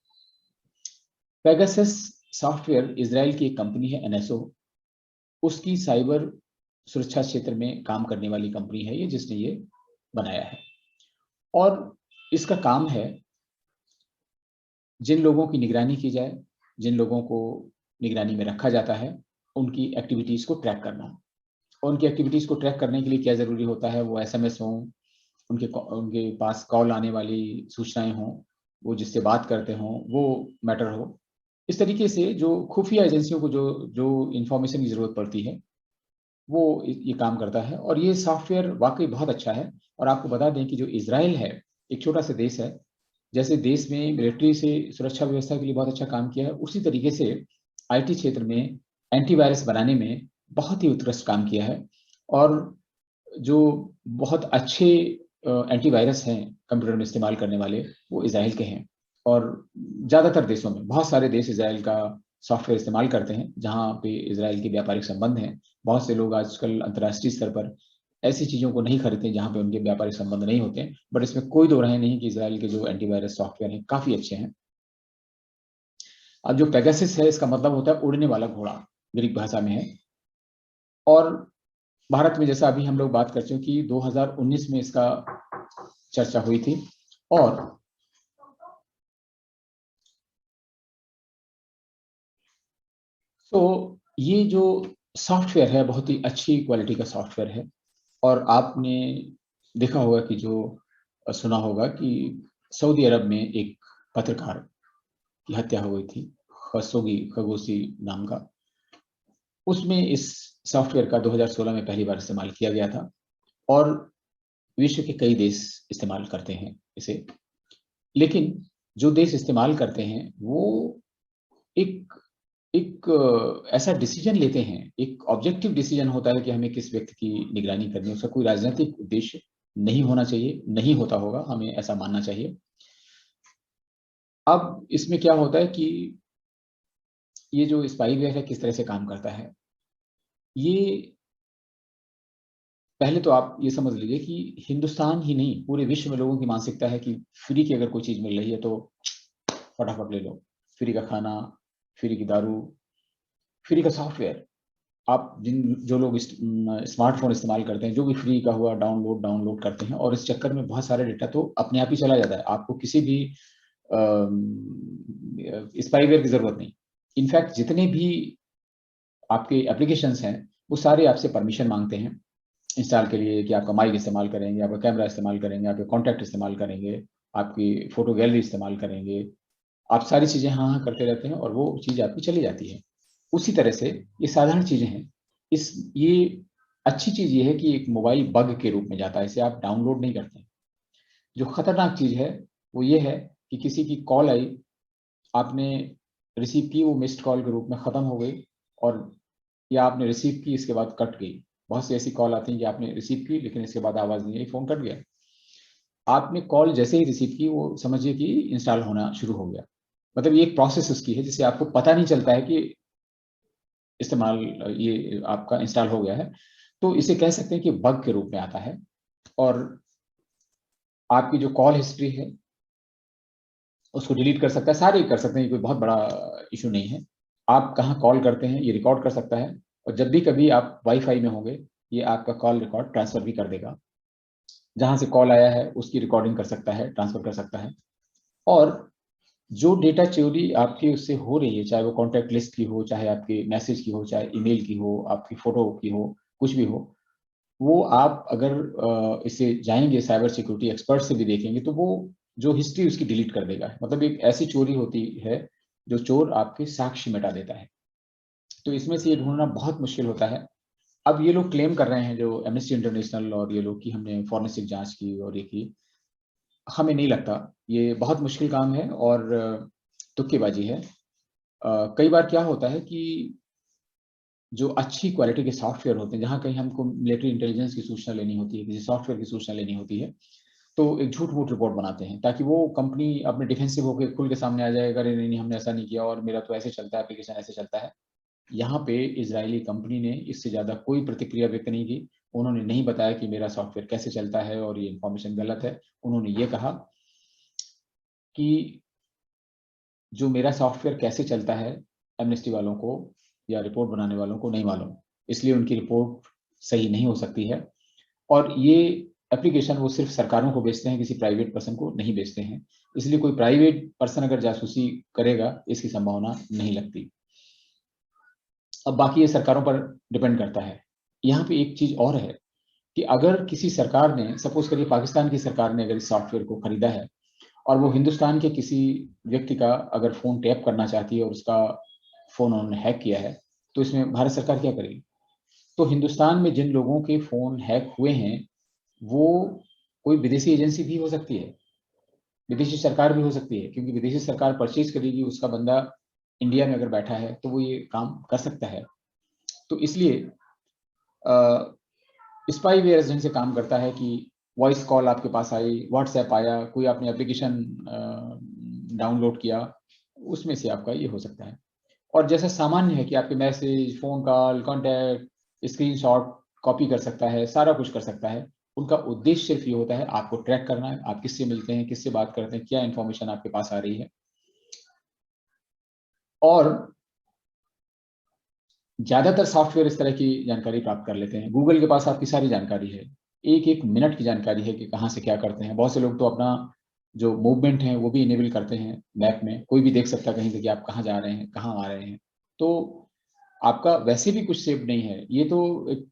Pegasus software Israel की एक कंपनी है, एनएसओ, उसकी साइबर सुरक्षा क्षेत्र में काम करने वाली कंपनी है ये, जिसने ये बनाया है। और इसका काम है जिन लोगों की निगरानी की जाए, जिन लोगों को निगरानी में रखा जाता है, उनकी एक्टिविटीज को ट्रैक करना। और उनकी एक्टिविटीज को ट्रैक करने के लिए क्या जरूरी होता है, वो एसएमएस हो, उनके पास कॉल आने वाली सूचनाएं हों, वो जिससे बात करते हों वो मैटर हो। इस तरीके से जो खुफिया एजेंसियों को जो जो इंफॉर्मेशन की जरूरत पड़ती है, वो ये काम करता है। और ये सॉफ्टवेयर वाकई बहुत अच्छा है। और आपको बता दें कि जो इजराइल है, एक छोटा सा देश है, जैसे देश में मिलिट्री से सुरक्षा व्यवस्था के लिए बहुत अच्छा काम किया है, उसी तरीके से आईटी क्षेत्र में एंटीवायरस बनाने में बहुत ही उत्कृष्ट काम किया है। और जो बहुत अच्छे एंटीवायरस हैं कंप्यूटर में इस्तेमाल करने वाले, वो इसराइल के हैं। और ज़्यादातर देशों में, बहुत सारे देश इसराइल का सॉफ्टवेयर इस्तेमाल करते हैं जहाँ पे इसराइल के व्यापारिक संबंध हैं। बहुत से लोग आजकल अंतर्राष्ट्रीय स्तर पर ऐसी चीज़ों को नहीं खरीदते जहाँ पे उनके व्यापारिक संबंध नहीं होते हैं। बट इसमें कोई दो राय नहीं कि इसराइल के जो एंटीवायरस सॉफ्टवेयर हैं काफ़ी अच्छे हैं। अब जो पेगासस है, इसका मतलब होता है उड़ने वाला घोड़ा, ग्रीक भाषा में है। और भारत में जैसा अभी हम लोग बात कर चुके कि 2019 में इसका चर्चा हुई थी। और तो ये जो सॉफ्टवेयर है बहुत ही अच्छी क्वालिटी का सॉफ्टवेयर है। और आपने देखा होगा कि जो सुना होगा कि सऊदी अरब में एक पत्रकार की हत्या हो गई थी, खशोगी खगोसी नाम का। उसमें इस सॉफ्टवेयर का 2016 में पहली बार इस्तेमाल किया गया था। और विश्व के कई देश इस्तेमाल करते हैं इसे। लेकिन जो देश इस्तेमाल करते हैं वो एक एक ऐसा डिसीजन लेते हैं, एक ऑब्जेक्टिव डिसीजन होता है कि हमें किस व्यक्ति की निगरानी करनी है। उसका कोई राजनीतिक उद्देश्य नहीं होना चाहिए, नहीं होता होगा, हमें ऐसा मानना चाहिए। अब इसमें क्या होता है कि ये जो स्पाईवेयर है किस तरह से काम करता है, ये पहले तो आप ये समझ लीजिए कि हिंदुस्तान ही नहीं पूरे विश्व में लोगों की मानसिकता है कि फ्री की अगर कोई चीज मिल रही है तो फटाफट ले लो। फ्री का खाना, फ्री की दारू, फ्री का सॉफ्टवेयर, आप जो लोग स्मार्टफोन इस्तेमाल करते हैं, जो भी फ्री का हुआ डाउनलोड करते हैं, और इस चक्कर में बहुत सारा डेटा तो अपने आप ही चला जाता है। आपको किसी भी स्पाईवेयर की जरूरत नहीं। इनफैक्ट जितने भी आपके एप्लीकेशंस हैं वो सारे आपसे परमिशन मांगते हैं इंस्टॉल के लिए, कि आपका माइक इस्तेमाल करेंगे, आपका कैमरा इस्तेमाल करेंगे, आपके कॉन्टैक्ट इस्तेमाल करेंगे, आपकी फोटो गैलरी इस्तेमाल करेंगे। आप सारी चीजें हाँ हाँ करते रहते हैं और वो चीज आपकी चली जाती है। उसी तरह से ये साधारण चीजें हैं। ये अच्छी चीज ये है कि एक मोबाइल बग के रूप में जाता है, इसे आप डाउनलोड नहीं करते हैं। जो खतरनाक चीज है वो ये है कि किसी की कॉल आई, आपने रिसीव की, वो मिस्ड कॉल के रूप में खत्म हो गई, और या आपने रिसीव की इसके बाद कट गई। बहुत सी ऐसी कॉल आती हैं कि आपने रिसीव की लेकिन इसके बाद आवाज नहीं आई, फोन कट गया। आपने कॉल जैसे ही रिसीव की वो समझिए कि इंस्टॉल होना शुरू हो गया। मतलब ये एक प्रोसेस उसकी है जिसे आपको पता नहीं चलता है कि इस्तेमाल ये आपका इंस्टॉल हो गया है। तो इसे कह सकते हैं कि बग के रूप में आता है। और आपकी जो कॉल हिस्ट्री है उसको डिलीट कर सकता है, सारे कर सकते हैं, कोई बहुत बड़ा इशू नहीं है। आप कहाँ कॉल करते हैं ये रिकॉर्ड कर सकता है, और जब भी कभी आप वाईफाई में होंगे ये आपका कॉल रिकॉर्ड ट्रांसफर भी कर देगा। जहां से कॉल आया है उसकी रिकॉर्डिंग कर सकता है, ट्रांसफर कर सकता है। और जो डेटा चोरी आपकी उससे हो रही है, चाहे वो कॉन्टैक्ट लिस्ट की हो, चाहे आपके मैसेज की हो, चाहे ईमेल की हो, आपकी फोटो की हो, कुछ भी हो, वो आप अगर इसे जाएंगे साइबर सिक्योरिटी एक्सपर्ट से भी देखेंगे तो वो जो हिस्ट्री उसकी डिलीट कर देगा। मतलब एक ऐसी चोरी होती है जो चोर आपके साक्ष्य मिटा देता है। तो इसमें से ये ढूंढना बहुत मुश्किल होता है। अब ये लोग क्लेम कर रहे हैं, जो एमनेस्टी इंटरनेशनल और ये लोग, कि हमने फॉरेंसिक जांच की और ये की। हमें नहीं लगता, ये बहुत मुश्किल काम है और तुक्केबाजी है। कई बार क्या होता है कि जो अच्छी क्वालिटी के सॉफ्टवेयर होते हैं, जहां कहीं हमको मिलिट्री इंटेलिजेंस की सूचना लेनी होती है, किसी सॉफ्टवेयर की सूचना लेनी होती है, तो एक झूठ मूठ रिपोर्ट बनाते हैं ताकि वो कंपनी अपने डिफेंसिव होकर खुल के सामने आ जाए, अरे नहीं नहीं हमने ऐसा नहीं किया और मेरा तो ऐसे चलता है, एप्लीकेशन ऐसे चलता है। यहाँ पे इजरायली कंपनी ने इससे ज्यादा कोई प्रतिक्रिया व्यक्त नहीं की। उन्होंने नहीं बताया कि मेरा सॉफ्टवेयर कैसे चलता है और ये इंफॉर्मेशन गलत है। उन्होंने ये कहा कि जो मेरा सॉफ्टवेयर कैसे चलता है एमनेस्टी वालों को या रिपोर्ट बनाने वालों को नहीं मालूम, इसलिए उनकी रिपोर्ट सही नहीं हो सकती है। और ये एप्लीकेशन वो सिर्फ सरकारों को बेचते हैं, किसी प्राइवेट पर्सन को नहीं बेचते हैं। इसलिए कोई प्राइवेट पर्सन अगर जासूसी करेगा इसकी संभावना नहीं लगती। अब बाकी ये सरकारों पर डिपेंड करता है। यहाँ पे एक चीज और है कि अगर किसी सरकार ने, सपोज करिए पाकिस्तान की सरकार ने अगर इस सॉफ्टवेयर को खरीदा है और वो हिंदुस्तान के किसी व्यक्ति का अगर फोन टैप करना चाहती है और उसका फोन उन्होंने हैक किया है, तो इसमें भारत सरकार क्या करेगी? तो हिंदुस्तान में जिन लोगों के फोन हैक हुए हैं वो कोई विदेशी एजेंसी भी हो सकती है, विदेशी सरकार भी हो सकती है, क्योंकि विदेशी सरकार परचेज करेगी, उसका बंदा इंडिया में अगर बैठा है तो वो ये काम कर सकता है। तो इसलिए स्पाईवेयर ढंग से काम करता है कि वॉइस कॉल आपके पास आई, व्हाट्सएप आया, कोई आपने एप्लीकेशन डाउनलोड किया, उसमें से आपका ये हो सकता है। और जैसा सामान्य है कि आपके message, phone call, contact, screenshot copy कर सकता है, सारा कुछ कर सकता है। उनका उद्देश्य सिर्फ ये होता है आपको ट्रैक करना है, आप किससे मिलते हैं, किससे बात करते हैं, क्या इंफॉर्मेशन आपके पास आ रही है। और ज्यादातर सॉफ्टवेयर इस तरह की जानकारी प्राप्त कर लेते हैं। गूगल के पास आपकी सारी जानकारी है, एक एक मिनट की जानकारी है कि कहाँ से क्या करते हैं। बहुत से लोग तो अपना जो मूवमेंट है वो भी इनेबल करते हैं मैप में, कोई भी देख सकता है कहीं से कि आप कहाँ जा रहे हैं, कहाँ आ रहे हैं। तो आपका वैसे भी कुछ सेव नहीं है। ये तो एक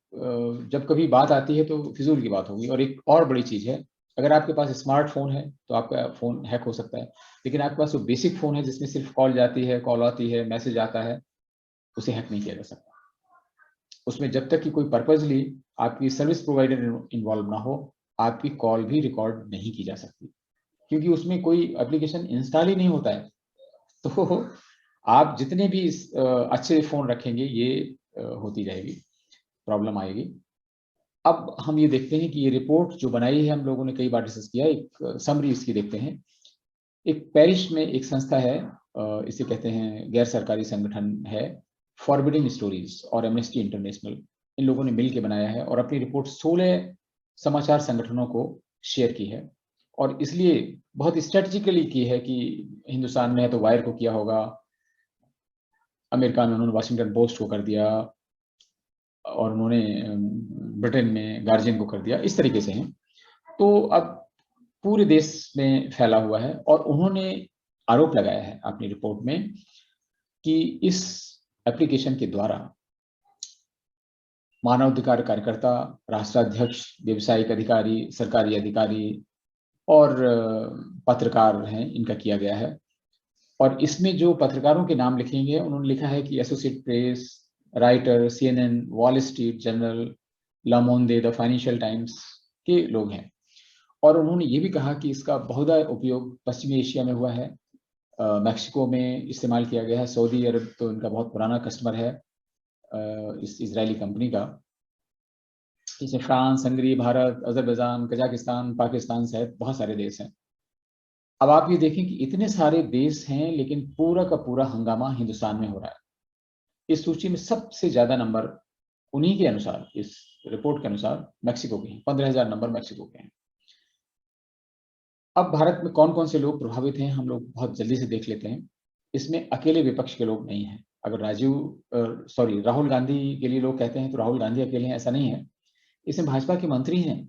जब कभी बात आती है तो फिजूल की बात होगी। और एक और बड़ी चीज है, अगर आपके पास स्मार्टफोन है तो आपका फोन हैक हो सकता है, लेकिन आपके पास जो बेसिक फोन है जिसमें सिर्फ कॉल जाती है, कॉल आती है, मैसेज आता है, उसे हैक नहीं किया जा सकता। उसमें जब तक कि कोई पर्पजली आपकी सर्विस प्रोवाइडर इन्वॉल्व ना हो, आपकी कॉल भी रिकॉर्ड नहीं की जा सकती, क्योंकि उसमें कोई एप्लीकेशन इंस्टॉल ही नहीं होता है। तो आप जितने भी अच्छे फोन रखेंगे ये होती रहेगी, प्रॉब्लम आएगी। अब हम ये देखते हैं कि ये रिपोर्ट जो बनाई है, हम लोगों ने कई बार डिस्कस किया, एक समरी इसकी देखते हैं। एक पेरिस में एक संस्था है, इसे कहते हैं गैर सरकारी संगठन है, फॉरबिडिंग स्टोरीज और एमनेस्टी इंटरनेशनल, इन लोगों ने मिलकर बनाया है और अपनी रिपोर्ट 16 समाचार संगठनों को शेयर की है। और इसलिए बहुत स्ट्रेटेजिकली की है कि हिंदुस्तान में है तो वायर को किया होगा, अमेरिका में उन्होंने वाशिंगटन पोस्ट को कर दिया, और उन्होंने ब्रिटेन में गार्जियन को कर दिया, इस तरीके से हैं। तो अब पूरे देश में फैला हुआ है और उन्होंने आरोप लगाया है अपनी रिपोर्ट में कि इस एप्लीकेशन के द्वारा मानवाधिकार कार्यकर्ता, राष्ट्राध्यक्ष, व्यावसायिक अधिकारी, सरकारी अधिकारी और पत्रकार हैं, इनका किया गया है। और इसमें जो पत्रकारों के नाम लिखेंगे, उन्होंने लिखा है कि Associated Press, Reuters, CNN, Wall Street Journal, Le Monde, the Financial Times के लोग हैं। और उन्होंने ये भी कहा कि इसका बहुधा उपयोग पश्चिमी एशिया में हुआ है, मैक्सिको में इस्तेमाल किया गया है, सऊदी अरब तो इनका बहुत पुराना कस्टमर है इस इजरायली कंपनी का। इसमें France, Hungary, Bharat, Azerbaijan, Kazakhstan, Pakistan सहित बहुत सारे देश हैं। अब आप ये देखें कि इतने सारे देश हैं, लेकिन पूरा का पूरा हंगामा हिंदुस्तान में हो रहा है। इस सूची में सबसे ज्यादा नंबर उन्हीं के अनुसार, इस रिपोर्ट के अनुसार मैक्सिको के हैं, 15,000 नंबर मैक्सिको के हैं। अब भारत में कौन कौन से लोग प्रभावित हैं, हम लोग बहुत जल्दी से देख लेते हैं। इसमें अकेले विपक्ष के लोग नहीं हैं। अगर राहुल गांधी के लिए लोग कहते हैं तो राहुल गांधी अकेले हैं, ऐसा नहीं है। इसमें भाजपा के मंत्री हैं,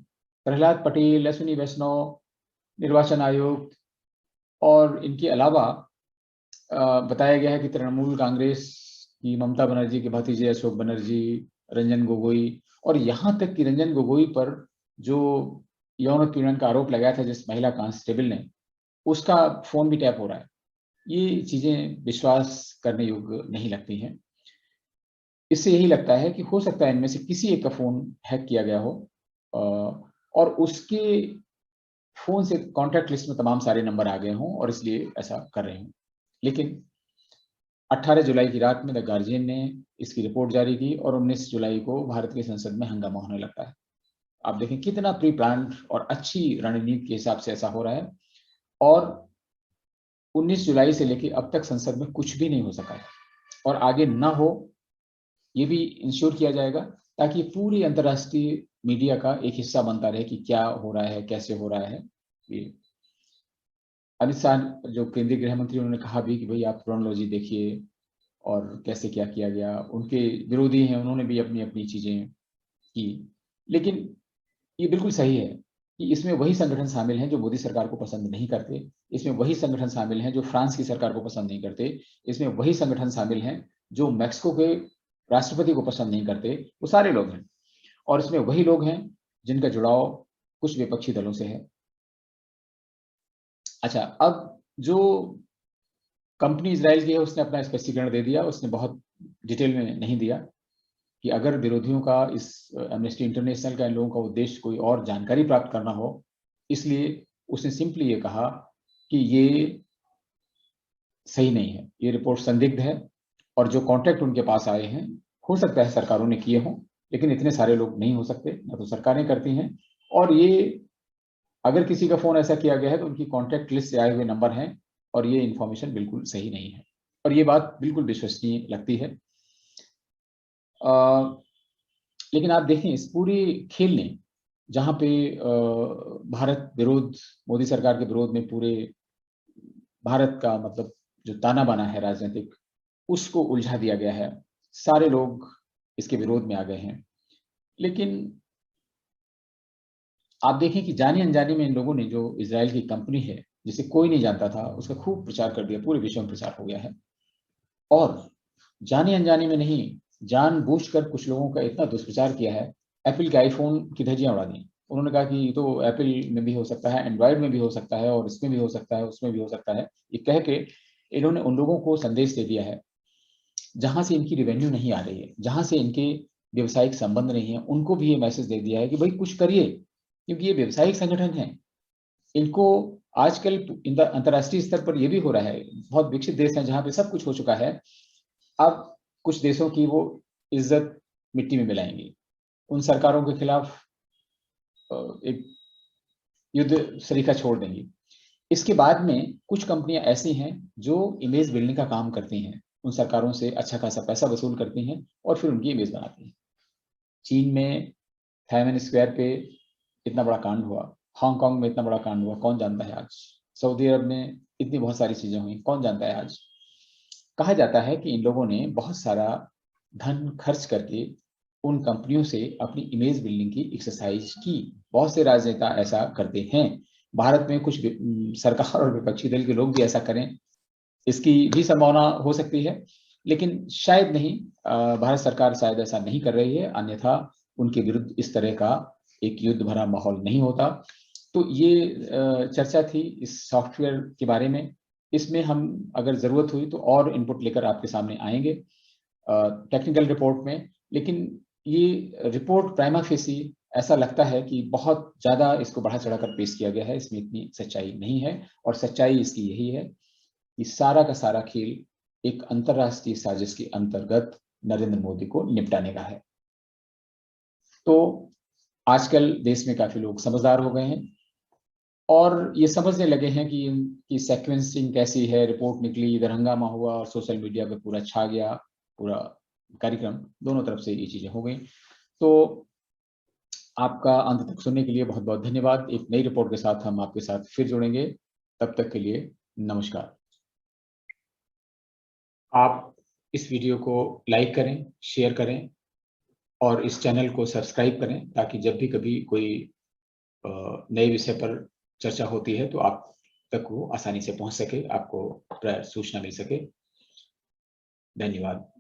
प्रहलाद पटेल, अश्विनी वैष्णव, निर्वाचन आयोग, और इनके अलावा बताया गया है कि तृणमूल कांग्रेस की ममता बनर्जी के भतीजे अशोक बनर्जी, रंजन गोगोई, और यहाँ तक कि रंजन गोगोई पर जो यौन उत्पीड़न का आरोप लगाया था जिस महिला कांस्टेबल ने, उसका फोन भी टैप हो रहा है। ये चीजें विश्वास करने योग्य नहीं लगती हैं। इससे यही लगता है कि हो सकता है इनमें से किसी एक का फोन हैक किया गया हो और उसके फोन से कॉन्टैक्ट लिस्ट में तमाम सारे नंबर आ गए हों और इसलिए ऐसा कर रहे हों। लेकिन 18 जुलाई की रात में द गार्जियन ने इसकी रिपोर्ट जारी की और 19 जुलाई को भारत की संसद में हंगामा होने लगता है। आप देखें कितना प्री प्लान्ड और अच्छी रणनीति के हिसाब से ऐसा हो रहा है। और 19 जुलाई से लेकर अब तक संसद में कुछ भी नहीं हो सका है और आगे ना हो ये भी इंश्योर किया जाएगा, ताकि पूरी अंतर्राष्ट्रीय मीडिया का एक हिस्सा बनता रहे कि क्या हो रहा है, कैसे हो रहा है। ये अमित शाह जो केंद्रीय गृह मंत्री, उन्होंने कहा भी कि भाई आप क्रोनोलॉजी देखिए और कैसे क्या किया गया। उनके विरोधी हैं, उन्होंने भी अपनी अपनी चीजें की। लेकिन ये बिल्कुल सही है कि इसमें वही संगठन शामिल हैं जो मोदी सरकार को पसंद नहीं करते। इसमें वही संगठन शामिल हैं जो फ्रांस की सरकार को पसंद नहीं करते। इसमें वही संगठन शामिल हैं जो मैक्सिको के राष्ट्रपति को पसंद नहीं करते। वो सारे लोग हैं और इसमें वही लोग हैं जिनका जुड़ाव कुछ विपक्षी दलों से है। अच्छा, अब जो कंपनी इजराइल की है उसने अपना स्पष्टीकरण दे दिया। उसने बहुत डिटेल में नहीं दिया कि अगर विरोधियों का, इस एमनेस्टी इंटरनेशनल का, इन लोगों का उद्देश्य कोई और जानकारी प्राप्त करना हो, इसलिए उसने सिंपली ये कहा कि ये सही नहीं है, ये रिपोर्ट संदिग्ध है और जो कॉन्ट्रैक्ट उनके पास आए हैं हो सकता है सरकारों ने किए हों, लेकिन इतने सारे लोग नहीं हो सकते, ना तो सरकारें करती हैं। और ये अगर किसी का फोन ऐसा किया गया है तो उनकी कॉन्टैक्ट लिस्ट से आए हुए नंबर हैं और ये इंफॉर्मेशन बिल्कुल सही नहीं है और ये बात बिल्कुल विश्वसनीय लगती है। लेकिन आप देखें इस पूरी खेल ने, जहां पे भारत विरोध, मोदी सरकार के विरोध में पूरे भारत का मतलब जो ताना बाना है राजनीतिक, उसको उलझा दिया गया है। सारे लोग इसके विरोध में आ गए हैं। लेकिन आप देखें कि जाने अनजाने में इन लोगों ने, जो इजराइल की कंपनी है जिसे कोई नहीं जानता था, उसका खूब प्रचार कर दिया, पूरे विश्व में प्रचार हो गया है। और जाने अनजाने में नहीं, जानबूझकर कुछ लोगों का इतना दुष्प्रचार किया है। एप्पल के आईफोन की धज्जियां उड़ा दी। उन्होंने कहा कि ये तो एप्पल में भी हो सकता है, एंड्रॉयड में भी हो सकता है और इसमें भी हो सकता है, उसमें भी हो सकता है। ये कह के इन्होंने उन लोगों को संदेश दे दिया है जहां से इनकी रेवेन्यू नहीं आ रही है, जहां से इनके व्यवसायिक संबंध नहीं है, उनको भी ये मैसेज दे दिया है कि भाई कुछ करिए, क्योंकि ये व्यवसायिक संगठन है। इनको आजकल अंतर्राष्ट्रीय स्तर पर यह भी हो रहा है, बहुत विकसित देश हैं जहां पे सब कुछ हो चुका है, अब कुछ देशों की वो इज्जत मिट्टी में मिलाएंगी, उन सरकारों के खिलाफ एक युद्ध सरीखा छोड़ देंगी। इसके बाद में कुछ कंपनियां ऐसी हैं जो इमेज बिल्डिंग का काम करती हैं, उन सरकारों से अच्छा खासा पैसा वसूल करती हैं और फिर उनकी इमेज बनाती हैं। चीन में थाइमैन स्क्वायर पे इतना बड़ा कांड हुआ, हांगकांग में इतना बड़ा कांड हुआ, कौन जानता है आज। सऊदी अरब में इतनी बहुत सारी चीजें हुई, कौन जानता है आज। कहा जाता है कि इन लोगों ने बहुत सारा धन खर्च करके उन कंपनियों से अपनी इमेज बिल्डिंग की एक्सरसाइज की। बहुत से राजनेता ऐसा करते हैं। भारत में कुछ सरकार और विपक्षी दल के लोग भी ऐसा करें, इसकी भी संभावना हो सकती है, लेकिन शायद नहीं। भारत सरकार शायद ऐसा नहीं कर रही है, अन्यथा उनके विरुद्ध इस तरह का एक युद्ध भरा माहौल नहीं होता। तो ये चर्चा थी इस सॉफ्टवेयर के बारे में। इसमें हम अगर जरूरत हुई तो और इनपुट लेकर आपके सामने आएंगे टेक्निकल रिपोर्ट में। लेकिन ये रिपोर्ट प्राइमा फेसी ऐसा लगता है कि बहुत ज्यादा इसको बढ़ा चढ़ाकर पेश किया गया है, इसमें इतनी सच्चाई नहीं है। और सच्चाई इसकी यही है कि सारा का सारा खेल एक अंतरराष्ट्रीय साजिश के अंतर्गत नरेंद्र मोदी को निपटाने का है। तो आजकल देश में काफी लोग समझदार हो गए हैं और ये समझने लगे हैं कि सीक्वेंसिंग कैसी है। रिपोर्ट निकली, इधर हंगामा हुआ और सोशल मीडिया पे पूरा छा गया पूरा कार्यक्रम, दोनों तरफ से ये चीजें हो गई। तो आपका अंत तक सुनने के लिए बहुत बहुत धन्यवाद। एक नई रिपोर्ट के साथ हम आपके साथ फिर जुड़ेंगे, तब तक के लिए नमस्कार। आप इस वीडियो को लाइक करें, शेयर करें और इस चैनल को सब्सक्राइब करें, ताकि जब भी कभी कोई नए विषय पर चर्चा होती है तो आप तक वो आसानी से पहुंच सके, आपको सूचना मिल सके। धन्यवाद।